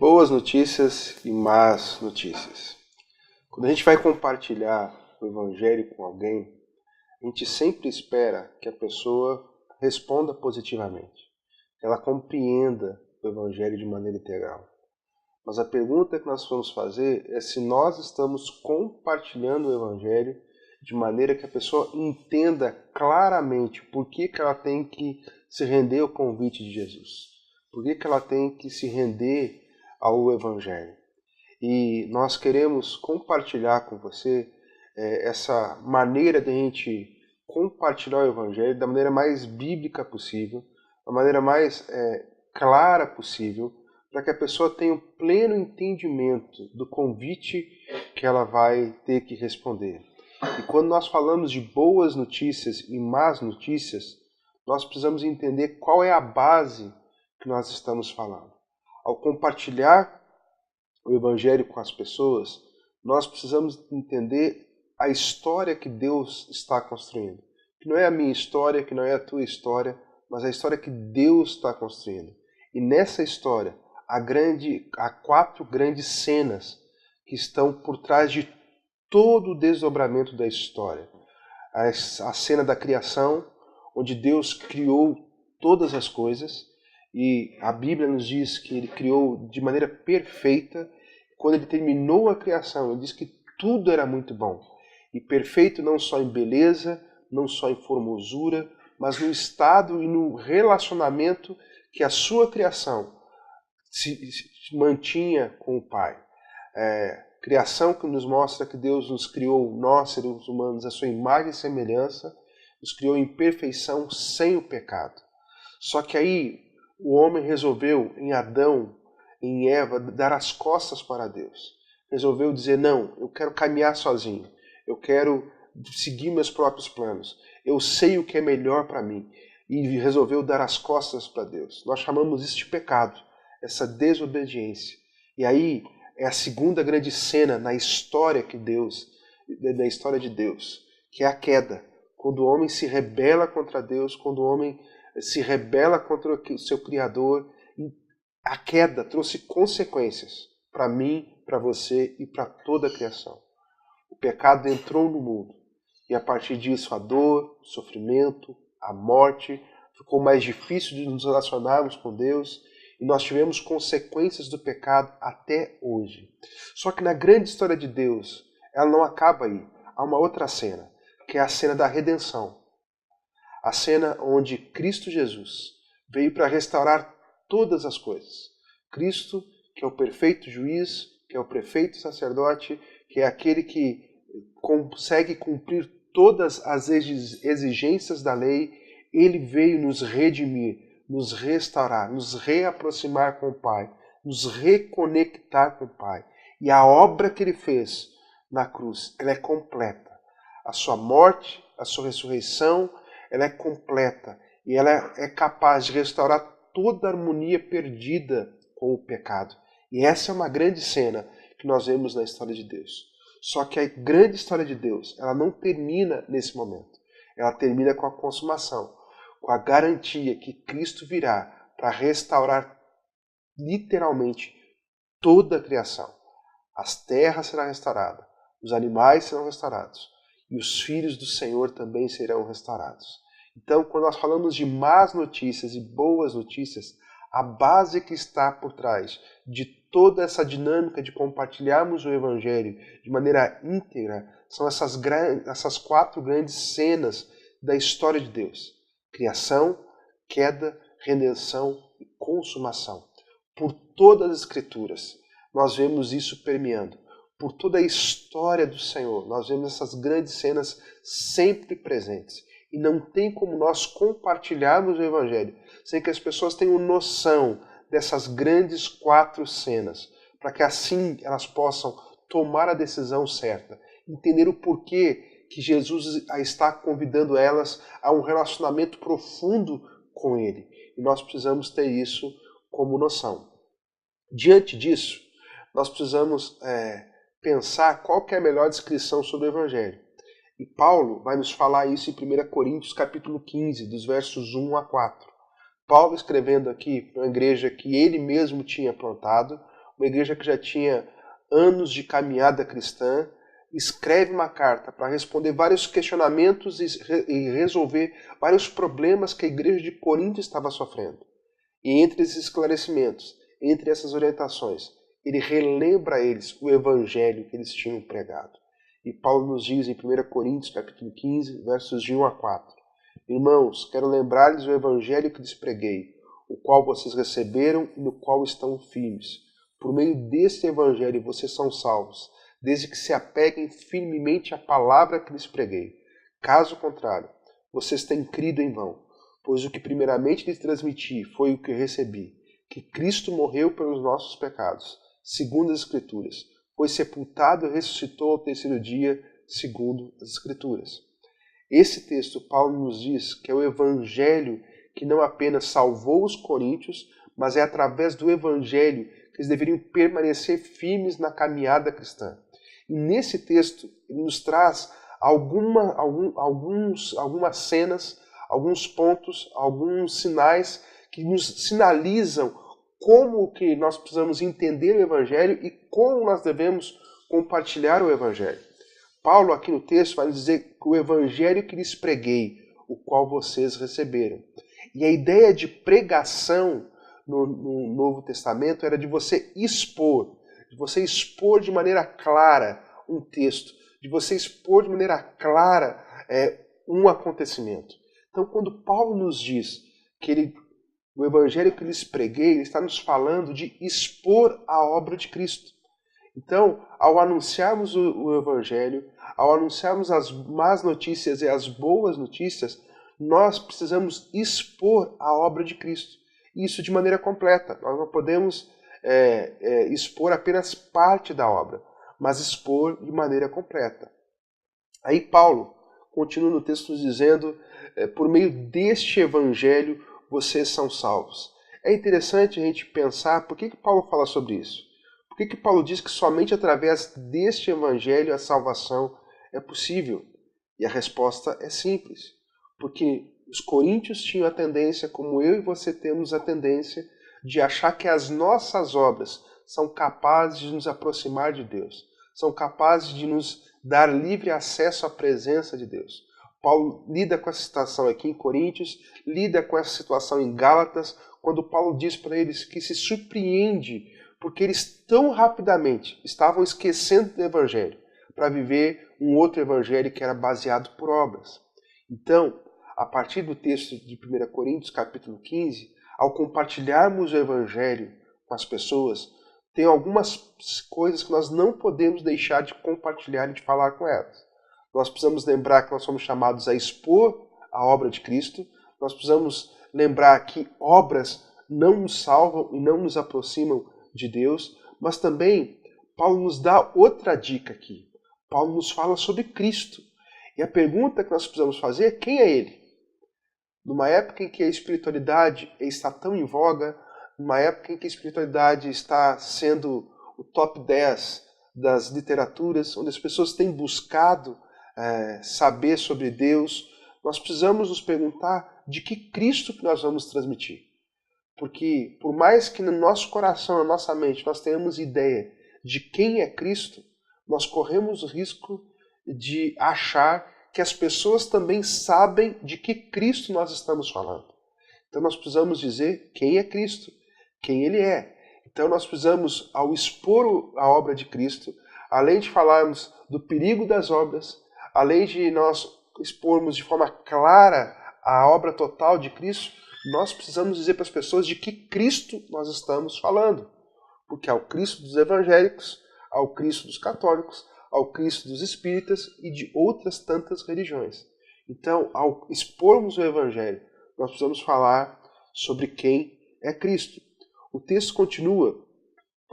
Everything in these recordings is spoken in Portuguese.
Boas notícias e más notícias. Quando a gente vai compartilhar o Evangelho com alguém, a gente sempre espera que a pessoa responda positivamente, que ela compreenda o Evangelho de maneira integral. Mas a pergunta que nós vamos fazer é se nós estamos compartilhando o Evangelho de maneira que a pessoa entenda claramente por que ela tem que se render ao convite de Jesus, por que ela tem que se render ao Evangelho. E nós queremos compartilhar com você essa maneira de a gente compartilhar o Evangelho da maneira mais bíblica possível, da maneira mais clara possível, para que a pessoa tenha um pleno entendimento do convite que ela vai ter que responder. E quando nós falamos de boas notícias e más notícias, nós precisamos entender qual é a base que nós estamos falando. Ao compartilhar o Evangelho com as pessoas, nós precisamos entender a história que Deus está construindo. Que não é a minha história, que não é a tua história, mas a história que Deus está construindo. E nessa história, há 4 grandes cenas que estão por trás de todo o desdobramento da história. A cena da criação, onde Deus criou todas as coisas, e a Bíblia nos diz que Ele criou de maneira perfeita. Quando Ele terminou a criação, Ele diz que tudo era muito bom. E perfeito não só em beleza, não só em formosura, mas no estado e no relacionamento que a sua criação se mantinha com o Pai. Criação que nos mostra que Deus nos criou, nós, seres humanos, a sua imagem e semelhança, nos criou em perfeição, sem o pecado. Só que aí o homem resolveu, em Adão, em Eva, dar as costas para Deus. Resolveu dizer, não, eu quero caminhar sozinho, eu quero seguir meus próprios planos, eu sei o que é melhor para mim. E resolveu dar as costas para Deus. Nós chamamos isso de pecado, essa desobediência. E aí é a segunda grande cena na história de Deus, que é a queda. Quando o homem se rebela contra Deus, quando o homem se rebela contra o seu Criador, a queda trouxe consequências para mim, para você e para toda a criação. O pecado entrou no mundo e a partir disso a dor, o sofrimento, a morte, ficou mais difícil de nos relacionarmos com Deus e nós tivemos consequências do pecado até hoje. Só que na grande história de Deus, ela não acaba aí. Há uma outra cena, que é a cena da redenção. A cena onde Cristo Jesus veio para restaurar todas as coisas. Cristo, que é o perfeito juiz, que é o perfeito sacerdote, que é aquele que consegue cumprir todas as exigências da lei, ele veio nos redimir, nos restaurar, nos reaproximar com o Pai, nos reconectar com o Pai. E a obra que ele fez na cruz, ela é completa. A sua morte, a sua ressurreição, ela é completa e ela é capaz de restaurar toda a harmonia perdida com o pecado. E essa é uma grande cena que nós vemos na história de Deus. Só que a grande história de Deus, ela não termina nesse momento. Ela termina com a consumação, com a garantia que Cristo virá para restaurar literalmente toda a criação. As terras serão restauradas, os animais serão restaurados e os filhos do Senhor também serão restaurados. Então, quando nós falamos de más notícias e boas notícias, a base que está por trás de toda essa dinâmica de compartilharmos o Evangelho de maneira íntegra são essas 4 grandes cenas da história de Deus. Criação, queda, redenção e consumação. Por todas as Escrituras, nós vemos isso permeando. Por toda a história do Senhor, nós vemos essas grandes cenas sempre presentes. E não tem como nós compartilharmos o Evangelho sem que as pessoas tenham noção dessas grandes 4 cenas, para que assim elas possam tomar a decisão certa, entender o porquê que Jesus está convidando elas a um relacionamento profundo com Ele. E nós precisamos ter isso como noção. Diante disso, nós precisamos pensar qual que é a melhor descrição sobre o Evangelho. E Paulo vai nos falar isso em 1 Coríntios capítulo 15, dos versos 1 a 4. Paulo escrevendo aqui para uma igreja que ele mesmo tinha plantado, uma igreja que já tinha anos de caminhada cristã, escreve uma carta para responder vários questionamentos e resolver vários problemas que a igreja de Corinto estava sofrendo. E entre esses esclarecimentos, entre essas orientações, ele relembra a eles o evangelho que eles tinham pregado. E Paulo nos diz em 1 Coríntios, capítulo 15, versos de 1 a 4. Irmãos, quero lembrar-lhes o evangelho que lhes preguei, o qual vocês receberam e no qual estão firmes. Por meio deste evangelho vocês são salvos, desde que se apeguem firmemente à palavra que lhes preguei. Caso contrário, vocês têm crido em vão, pois o que primeiramente lhes transmiti foi o que recebi, que Cristo morreu pelos nossos pecados, segundo as Escrituras, foi sepultado e ressuscitou ao terceiro dia, segundo as Escrituras. Esse texto, Paulo nos diz que é o evangelho que não apenas salvou os coríntios, mas é através do evangelho que eles deveriam permanecer firmes na caminhada cristã. E nesse texto, ele nos traz algumas cenas, alguns pontos, alguns sinais que nos sinalizam como que nós precisamos entender o evangelho e como nós devemos compartilhar o evangelho. Paulo, aqui no texto, vai dizer que o evangelho que lhes preguei, o qual vocês receberam. E a ideia de pregação no Novo Testamento era de você expor de maneira clara um texto, de você expor de maneira clara um acontecimento. Então, quando Paulo nos diz que o evangelho que lhes preguei, ele está nos falando de expor a obra de Cristo. Então, ao anunciarmos o evangelho, ao anunciarmos as más notícias e as boas notícias, nós precisamos expor a obra de Cristo. Isso de maneira completa. Nós não podemos expor apenas parte da obra, mas expor de maneira completa. Aí Paulo continua no texto dizendo, por meio deste evangelho vocês são salvos. É interessante a gente pensar por que Paulo fala sobre isso. Por que Paulo diz que somente através deste evangelho a salvação é possível? E a resposta é simples. Porque os coríntios tinham a tendência, como eu e você temos a tendência, de achar que as nossas obras são capazes de nos aproximar de Deus, são capazes de nos dar livre acesso à presença de Deus. Paulo lida com essa situação aqui em Coríntios, lida com essa situação em Gálatas, quando Paulo diz para eles que se surpreende porque eles tão rapidamente estavam esquecendo do evangelho para viver um outro evangelho que era baseado por obras. Então, a partir do texto de 1 Coríntios, capítulo 15, ao compartilharmos o evangelho com as pessoas, tem algumas coisas que nós não podemos deixar de compartilhar e de falar com elas. Nós precisamos lembrar que nós somos chamados a expor a obra de Cristo. Nós precisamos lembrar que obras não nos salvam e não nos aproximam de Deus. Mas também, Paulo nos dá outra dica aqui. Paulo nos fala sobre Cristo. E a pergunta que nós precisamos fazer é: quem é Ele? Numa época em que a espiritualidade está tão em voga, numa época em que a espiritualidade está sendo o top 10 das literaturas, onde as pessoas têm buscado saber sobre Deus, nós precisamos nos perguntar de que Cristo que nós vamos transmitir. Porque por mais que no nosso coração, na nossa mente, nós tenhamos ideia de quem é Cristo, nós corremos o risco de achar que as pessoas também sabem de que Cristo nós estamos falando. Então nós precisamos dizer quem é Cristo, quem Ele é. Então nós precisamos, ao expor a obra de Cristo, além de falarmos do perigo das obras, além de nós expormos de forma clara a obra total de Cristo, nós precisamos dizer para as pessoas de que Cristo nós estamos falando. Porque ao Cristo dos evangélicos, ao Cristo dos católicos, ao Cristo dos espíritas e de outras tantas religiões. Então, ao expormos o evangelho, nós precisamos falar sobre quem é Cristo. O texto continua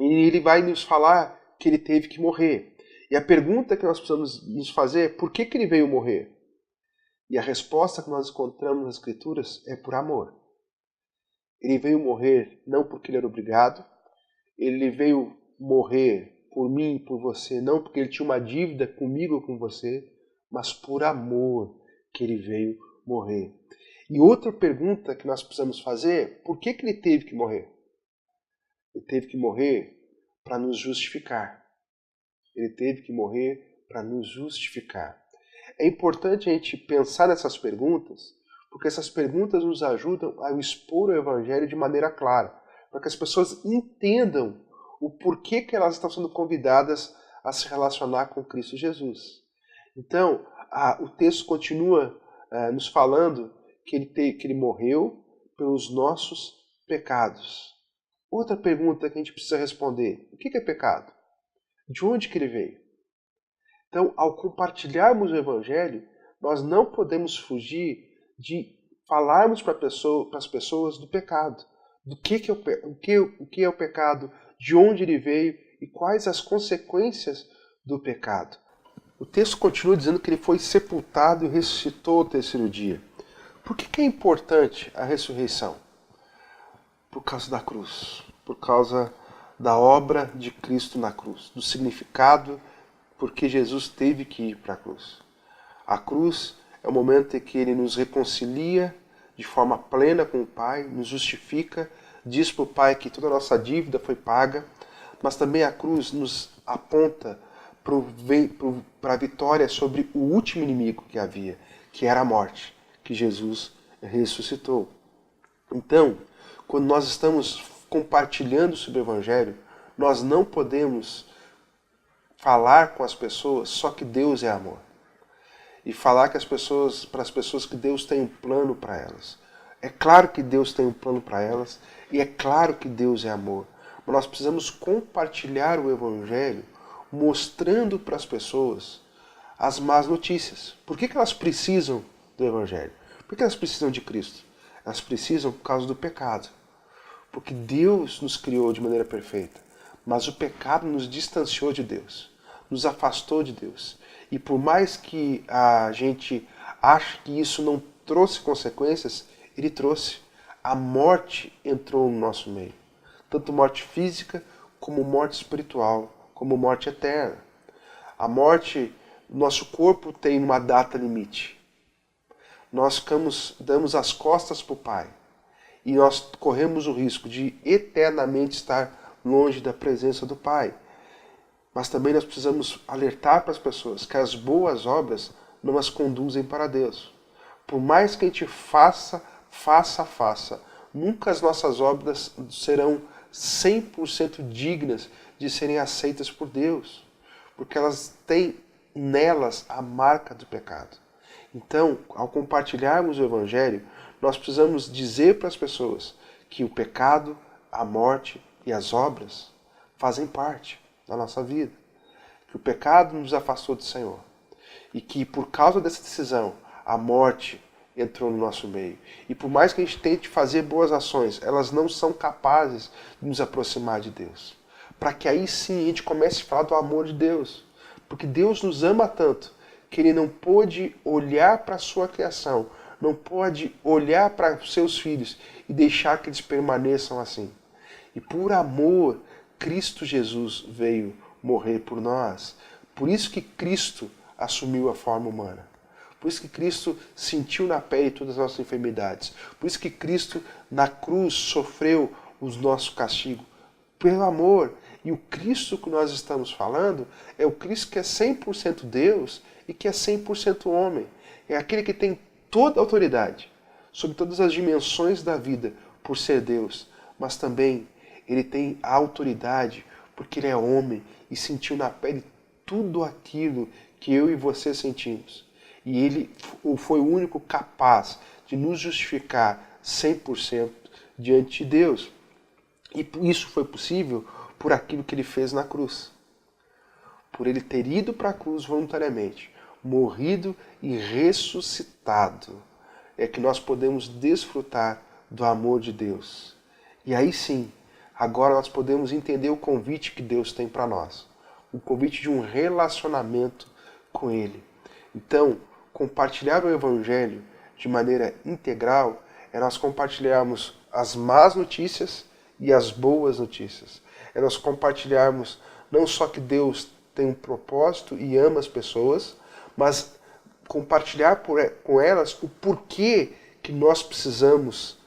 e ele vai nos falar que ele teve que morrer. E a pergunta que nós precisamos nos fazer é: por que ele veio morrer? E a resposta que nós encontramos nas Escrituras é por amor. Ele veio morrer não porque ele era obrigado, ele veio morrer por mim e por você, não porque ele tinha uma dívida comigo ou com você, mas por amor que ele veio morrer. E outra pergunta que nós precisamos fazer é: por que ele teve que morrer? Ele teve que morrer para nos justificar. Ele teve que morrer para nos justificar. É importante a gente pensar nessas perguntas, porque essas perguntas nos ajudam a expor o Evangelho de maneira clara, para que as pessoas entendam o porquê que elas estão sendo convidadas a se relacionar com Cristo Jesus. Então, o texto continua nos falando que ele morreu pelos nossos pecados. Outra pergunta que a gente precisa responder: o que é pecado? De onde que ele veio? Então, ao compartilharmos o Evangelho, nós não podemos fugir de falarmos para as pessoas do pecado, do que é o pecado, de onde ele veio e quais as consequências do pecado. O texto continua dizendo que ele foi sepultado e ressuscitou ao terceiro dia. Por que é importante a ressurreição? Por causa da cruz, por causa da obra de Cristo na cruz, do significado porque Jesus teve que ir para a cruz. A cruz é o momento em que ele nos reconcilia de forma plena com o Pai, nos justifica, diz para o Pai que toda a nossa dívida foi paga, mas também a cruz nos aponta para a vitória sobre o último inimigo que havia, que era a morte, que Jesus ressuscitou. Então, quando nós estamos compartilhando sobre o Evangelho, nós não podemos falar com as pessoas só que Deus é amor. E falar para as pessoas que Deus tem um plano para elas. É claro que Deus tem um plano para elas e é claro que Deus é amor. Mas nós precisamos compartilhar o Evangelho mostrando para as pessoas as más notícias. Por que elas precisam do Evangelho? Por que elas precisam de Cristo? Elas precisam por causa do pecado. Porque Deus nos criou de maneira perfeita. Mas o pecado nos distanciou de Deus, nos afastou de Deus. E por mais que a gente ache que isso não trouxe consequências, ele trouxe. A morte entrou no nosso meio. Tanto morte física, como morte espiritual, como morte eterna. A morte, nosso corpo tem uma data limite. Nós damos as costas para o Pai. E nós corremos o risco de eternamente estar longe da presença do Pai. Mas também nós precisamos alertar para as pessoas que as boas obras não as conduzem para Deus. Por mais que a gente faça, nunca as nossas obras serão 100% dignas de serem aceitas por Deus. Porque elas têm nelas a marca do pecado. Então, ao compartilharmos o Evangelho, nós precisamos dizer para as pessoas que o pecado, a morte e as obras fazem parte da nossa vida. Que o pecado nos afastou do Senhor. E que por causa dessa decisão, a morte entrou no nosso meio. E por mais que a gente tente fazer boas ações, elas não são capazes de nos aproximar de Deus. Para que aí sim a gente comece a falar do amor de Deus. Porque Deus nos ama tanto que Ele não pôde olhar para a sua criação, não pode olhar para os seus filhos e deixar que eles permaneçam assim. E por amor, Cristo Jesus veio morrer por nós. Por isso que Cristo assumiu a forma humana. Por isso que Cristo sentiu na pele todas as nossas enfermidades. Por isso que Cristo na cruz sofreu o nosso castigo. Pelo amor. E o Cristo que nós estamos falando é o Cristo que é 100% Deus e que é 100% homem. É aquele que tem toda a autoridade sobre todas as dimensões da vida por ser Deus. Mas também ele tem a autoridade porque ele é homem e sentiu na pele tudo aquilo que eu e você sentimos. E ele foi o único capaz de nos justificar 100% diante de Deus. E isso foi possível por aquilo que ele fez na cruz. Por ele ter ido para a cruz voluntariamente, morrido e ressuscitado, é que nós podemos desfrutar do amor de Deus. E aí sim, agora nós podemos entender o convite que Deus tem para nós. O convite de um relacionamento com Ele. Então, compartilhar o Evangelho de maneira integral é nós compartilharmos as más notícias e as boas notícias. É nós compartilharmos não só que Deus tem um propósito e ama as pessoas, mas compartilhar com elas o porquê que nós precisamos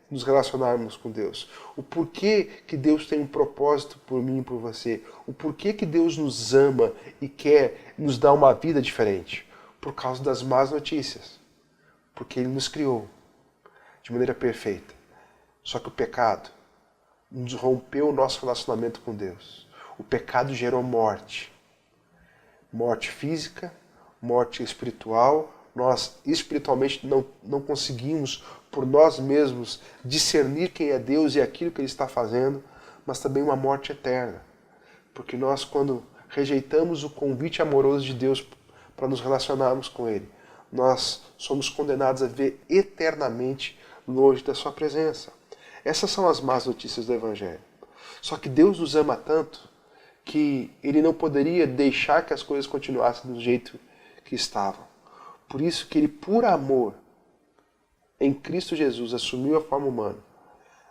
nos relacionarmos com Deus. O porquê que Deus tem um propósito por mim e por você. O porquê que Deus nos ama e quer nos dar uma vida diferente. Por causa das más notícias. Porque Ele nos criou de maneira perfeita. Só que o pecado nos rompeu o nosso relacionamento com Deus. O pecado gerou morte. Morte física, morte espiritual. Nós espiritualmente não conseguimos por nós mesmos discernir quem é Deus e aquilo que Ele está fazendo, mas também uma morte eterna. Porque nós, quando rejeitamos o convite amoroso de Deus para nos relacionarmos com Ele, nós somos condenados a viver eternamente longe da Sua presença. Essas são as más notícias do Evangelho. Só que Deus nos ama tanto que Ele não poderia deixar que as coisas continuassem do jeito que estavam. Por isso que Ele, por amor, em Cristo Jesus, assumiu a forma humana.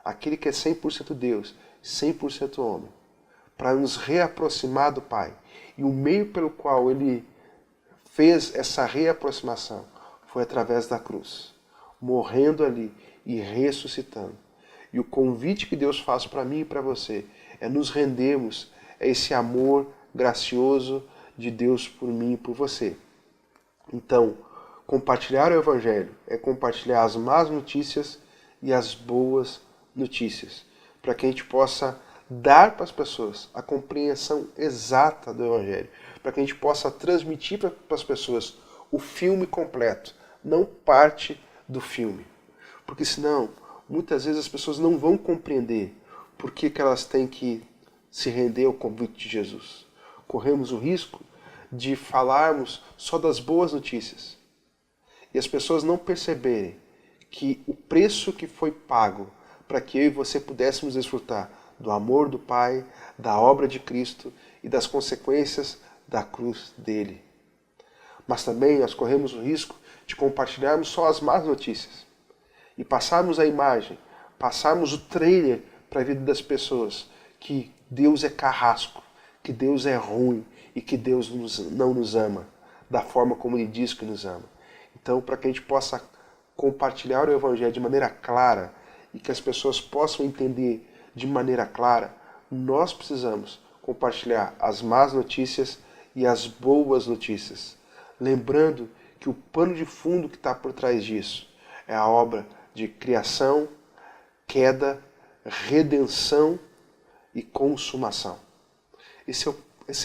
Aquele que é 100% Deus, 100% homem. Para nos reaproximar do Pai. E o meio pelo qual Ele fez essa reaproximação foi através da cruz. Morrendo ali e ressuscitando. E o convite que Deus faz para mim e para você é nos rendermos a esse amor gracioso de Deus por mim e por você. Então, compartilhar o Evangelho é compartilhar as más notícias e as boas notícias, para que a gente possa dar para as pessoas a compreensão exata do Evangelho, para que a gente possa transmitir para as pessoas o filme completo, não parte do filme. Porque senão, muitas vezes as pessoas não vão compreender por que elas têm que se render ao convite de Jesus. Corremos o risco de falarmos só das boas notícias. E as pessoas não perceberem que o preço que foi pago para que eu e você pudéssemos desfrutar do amor do Pai, da obra de Cristo e das consequências da cruz dele. Mas também nós corremos o risco de compartilharmos só as más notícias e passarmos a imagem, passarmos o trailer para a vida das pessoas que Deus é carrasco, que Deus é ruim e que Deus não nos ama da forma como Ele diz que nos ama. Então, para que a gente possa compartilhar o Evangelho de maneira clara e que as pessoas possam entender de maneira clara, nós precisamos compartilhar as más notícias e as boas notícias. Lembrando que o pano de fundo que está por trás disso é a obra de criação, queda, redenção e consumação. Esse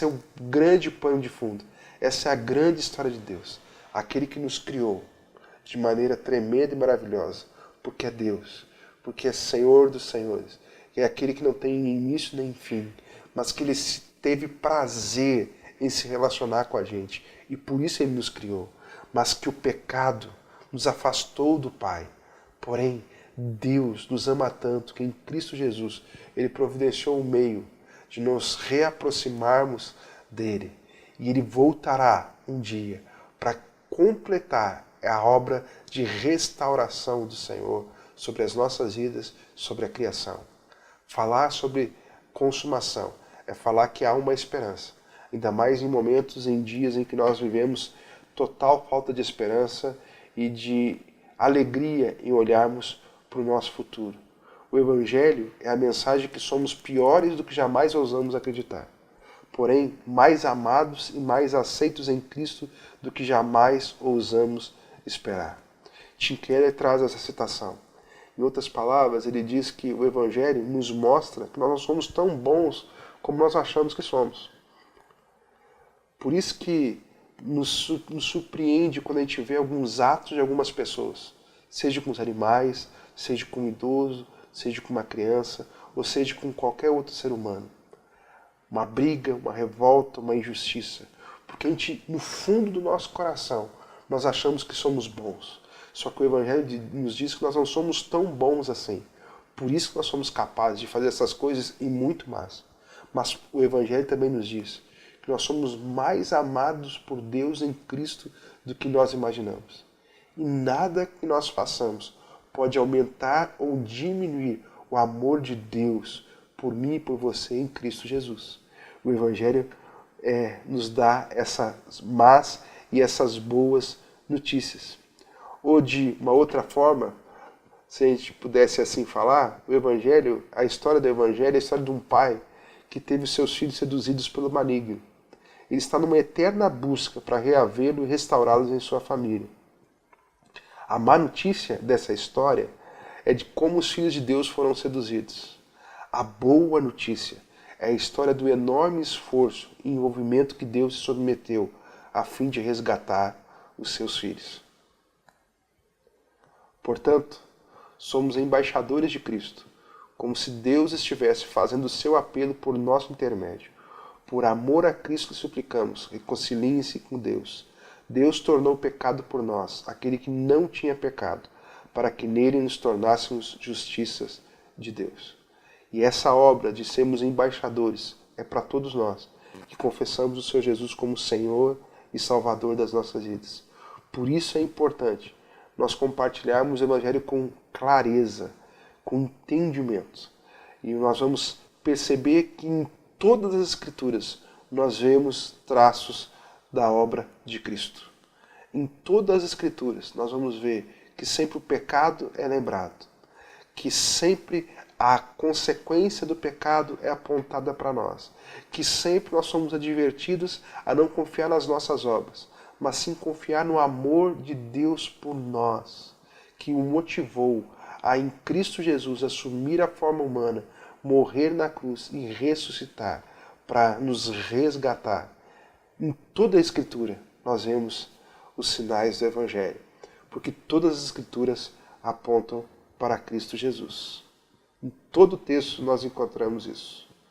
é o grande pano de fundo. Essa é a grande história de Deus. Aquele que nos criou de maneira tremenda e maravilhosa. Porque é Deus. Porque é Senhor dos Senhores. É aquele que não tem início nem fim. Mas que Ele teve prazer em se relacionar com a gente. E por isso Ele nos criou. Mas que o pecado nos afastou do Pai. Porém, Deus nos ama tanto que em Cristo Jesus Ele providenciou um meio de nos reaproximarmos dele. E Ele voltará um dia para completar a obra de restauração do Senhor sobre as nossas vidas, sobre a criação. Falar sobre consumação é falar que há uma esperança. Ainda mais em momentos, em dias em que nós vivemos total falta de esperança e de alegria em olharmos para o nosso futuro. O Evangelho é a mensagem que somos piores do que jamais ousamos acreditar. Porém, mais amados e mais aceitos em Cristo do que jamais ousamos esperar. Tim Keller traz essa citação. Em outras palavras, ele diz que o Evangelho nos mostra que nós não somos tão bons como nós achamos que somos. Por isso que nos surpreende quando a gente vê alguns atos de algumas pessoas, seja com os animais, seja com um idoso, seja com uma criança, ou seja com qualquer outro ser humano. Uma briga, uma revolta, uma injustiça. Porque a gente, no fundo do nosso coração, nós achamos que somos bons. Só que o Evangelho nos diz que nós não somos tão bons assim. Por isso que nós somos capazes de fazer essas coisas e muito mais. Mas o Evangelho também nos diz que nós somos mais amados por Deus em Cristo do que nós imaginamos. E nada que nós façamos pode aumentar ou diminuir o amor de Deus por mim e por você em Cristo Jesus. O Evangelho nos dá essas más e essas boas notícias. Ou de uma outra forma, se a gente pudesse assim falar, o Evangelho, a história do Evangelho é a história de um pai que teve os seus filhos seduzidos pelo maligno. Ele está numa eterna busca para reavê-lo e restaurá-los em sua família. A má notícia dessa história é de como os filhos de Deus foram seduzidos. A boa notícia é a história do enorme esforço e envolvimento que Deus se submeteu a fim de resgatar os seus filhos. Portanto, somos embaixadores de Cristo, como se Deus estivesse fazendo o seu apelo por nosso intermédio. Por amor a Cristo suplicamos, reconciliem-se com Deus. Deus tornou pecado por nós, aquele que não tinha pecado, para que nele nos tornássemos justiças de Deus. E essa obra de sermos embaixadores é para todos nós, que confessamos o Senhor Jesus como Senhor e Salvador das nossas vidas. Por isso é importante nós compartilharmos o Evangelho com clareza, com entendimento. E nós vamos perceber que em todas as Escrituras nós vemos traços da obra de Cristo. Em todas as Escrituras nós vamos ver que sempre o pecado é lembrado, que sempre a consequência do pecado é apontada para nós, que sempre nós somos advertidos a não confiar nas nossas obras, mas sim confiar no amor de Deus por nós, que o motivou a, em Cristo Jesus, assumir a forma humana, morrer na cruz e ressuscitar para nos resgatar. Em toda a Escritura nós vemos os sinais do Evangelho, porque todas as Escrituras apontam para Cristo Jesus. Em todo o texto nós encontramos isso.